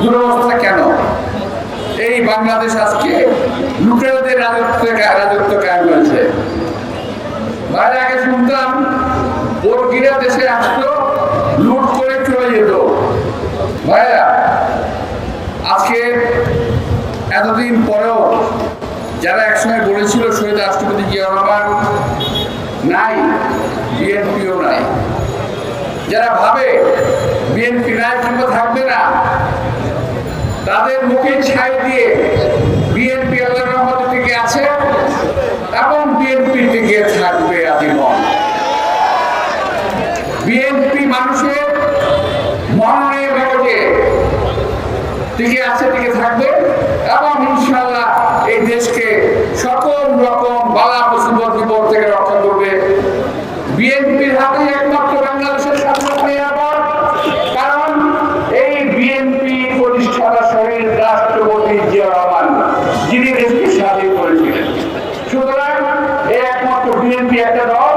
দুরবস্থা কেন? এই বাংলাদেশ আজকে লুটেরাদের রাজত্ব কায়েম হয়েছে। বাইরে আগে শুনতাম বর্গীরা দেশে আসতো, লুট করে চলে যেত। ভাইরা, আজকে এতদিন পরেও যারা একসময় বলেছিল শহীদ রাষ্ট্রপতি জিয়া রহমান নাই, বিএনপিও নাই, যারা ভাবে বিএনপি নাই কিংবা থাকবে না, তাদের মুখে ছাই দিয়ে বিএনপি আল্লাহর রহমত থেকে আছে এবং বিএনপি থেকে থাকবে আজীবন। বিএনপি মানুষের মনের মগজে টিকে আছে, টিকে থাকবে এবং ইনশাআল্লাহ এই দেশকে সকল রকম বালা মুসিবত বিপদ থেকে রক্ষা করবে। বিএনপির হাতে একমাত্র বাংলাদেশের স্বাধীনতা নিরাপদ, কারণ এই বিএনপি প্রতিষ্ঠাতা শহীদ রাষ্ট্রপতি জিয়া রহমান যিনি দেশকে স্বাধীন করেছিলেন। সুতরাং এই একমাত্র বিএনপি একটা দল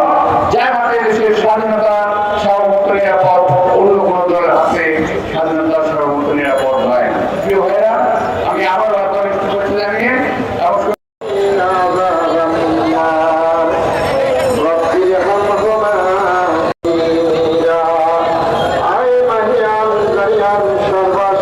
যার হাতে দেশের স্বাধীনতা সার্বভৌমত্ব নিরাপদ, অন্য কোনো দলের হাতে স্বাধীনতা সার্বভৌমত্ব নিরাপদ নয়। প্রিয় ভাইরা, আমি আবার আপনাদের শুভেচ্ছা জানিয়ে সর্বাস